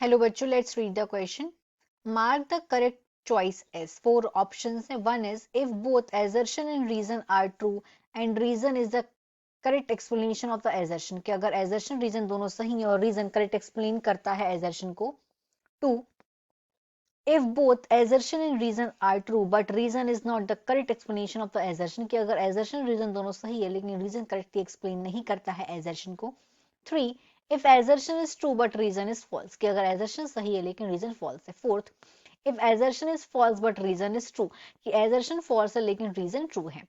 Hello बच्चों, let's read the question. Mark the correct choice as. Four options हैं. One is if both assertion and reason are true and reason is the correct explanation of the assertion. कि अगर assertion reason दोनों सही है और reason correct explain करता है assertion को. Two, if both assertion and reason are true but reason is not the correct explanation of the assertion. कि अगर assertion reason दोनों सही है लेकिन reason correctly explain नहीं करता है assertion को. 3, if assertion is true but reason is false. कि अगर assertion सही है लेकिन reason false है. Fourth, if assertion is false but reason is true. कि assertion false है लेकिन reason true है.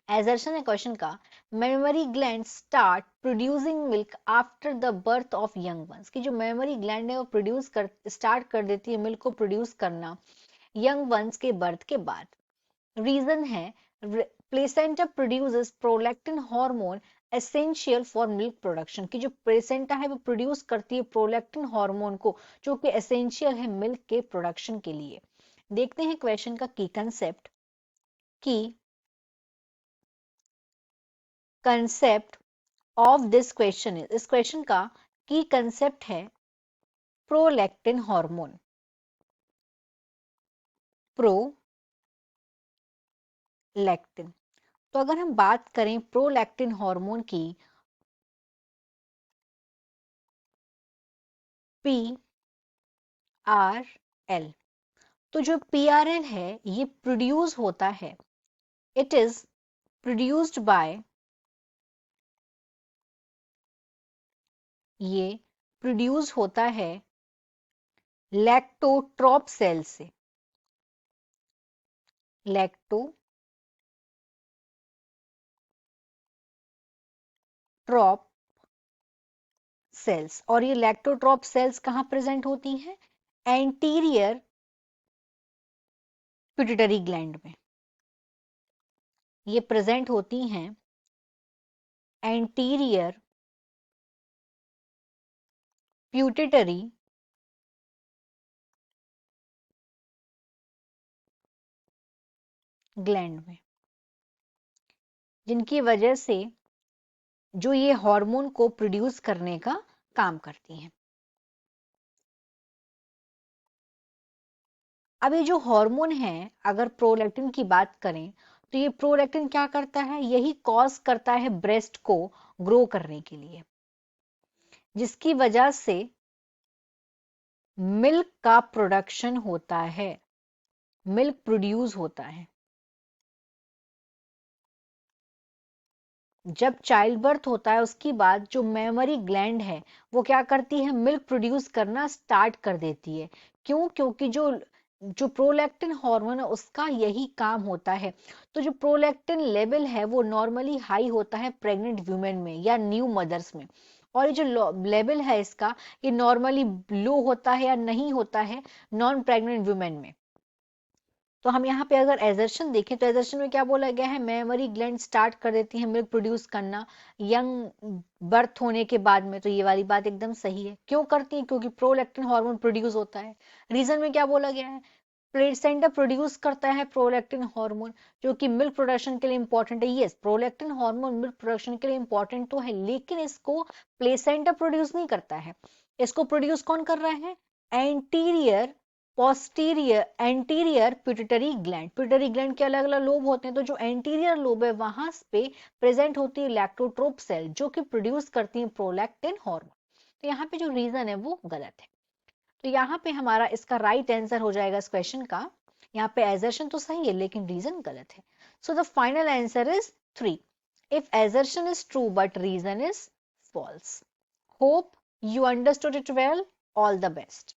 assertion है क्वेश्चन का. Memory gland start producing milk after the birth of young ones. की जो मेमोरी ग्लैंड है वो स्टार्ट कर देती है मिल्क को प्रोड्यूस करना यंग वंस के बर्थ के बाद. रीजन है placenta produces prolactin hormone essential for milk production. की जो प्लेसेंटा है वो प्रोड्यूस करती है प्रोलैक्टिन हार्मोन को जो कि एसेंशियल है मिल्क के प्रोडक्शन के लिए. देखते हैं क्वेश्चन का की कंसेप्ट. की concept of this question is. इस क्वेश्चन का की कंसेप्ट है प्रोलैक्टिन हार्मोन. प्रोलैक्टिन. तो अगर हम बात करें प्रोलैक्टिन हार्मोन की, पी आर एल. तो जो पी आर एल है ये प्रोड्यूस होता है, इट इज प्रोड्यूस्ड बाय, ये प्रोड्यूस होता है लैक्टोट्रॉप सेल से. Lactotrope sales. और ये लैक्टोट्रॉप सेल्स कहां प्रेजेंट होती हैं? एंटीरियर पिट्यूटरी ग्लैंड में. ये प्रेजेंट होती हैं एंटीरियर प्यूटिटरी ग्लैंड में, जिनकी वजह से जो ये हार्मोन को प्रोड्यूस करने का काम करती हैं. अब ये जो हार्मोन है, अगर प्रोलैक्टिन की बात करें तो ये प्रोलैक्टिन क्या करता है? यही कॉज करता है ब्रेस्ट को ग्रो करने के लिए, जिसकी वजह से मिल्क का प्रोडक्शन होता है, मिल्क प्रोड्यूस होता है. जब चाइल्ड बर्थ होता है उसके बाद जो मेमोरी ग्लैंड है वो क्या करती है? मिल्क प्रोड्यूस करना स्टार्ट कर देती है. क्यों? क्योंकि जो जो प्रोलैक्टिन हार्मोन है उसका यही काम होता है. तो जो प्रोलैक्टिन लेवल है वो नॉर्मली हाई होता है प्रेग्नेंट वुमेन में या न्यू मदर्स में, और ये जो लेवल है इसका ये नॉर्मली लो होता है या नहीं होता है नॉन प्रेग्नेंट वुमेन में. तो हम यहाँ पे अगर एजर्शन देखें तो एजर्शन में क्या बोला गया है? मेमोरी ग्लैंड स्टार्ट कर देती है मिल्क प्रोड्यूस करना यंग बर्थ होने के बाद में. तो ये वाली बात एकदम सही है. क्यों करती है? क्योंकि प्रोलैक्टिन हार्मोन प्रोड्यूस होता है. रीजन में क्या बोला गया है? प्लेसेंटा प्रोड्यूस करता है प्रोलैक्टिन हार्मोन जो कि मिल्क प्रोडक्शन के लिए इंपॉर्टेंट है. Yes, prolactin hormone milk production के लिए इंपॉर्टेंट तो है, लेकिन इसको प्लेसेंटा प्रोड्यूस नहीं करता है. इसको प्रोड्यूस कौन कर रहा है? Anterior anterior pituitary gland. Pituitary gland के अलग अलग लोब होते हैं, तो जो एंटीरियर लोब है वहां पे प्रेजेंट होती है लैक्टोट्रोप सेल जो कि प्रोड्यूस करती है प्रोलैक्टिन हार्मोन. तो यहाँ पे जो रीजन है वो गलत है. तो यहाँ पे हमारा इसका राइट आंसर हो जाएगा इस क्वेश्चन का. यहाँ पे एजर्शन तो सही है लेकिन रीजन गलत है. So the final answer is 3. If assertion is true but reason is false. Hope you understood it well. All the best.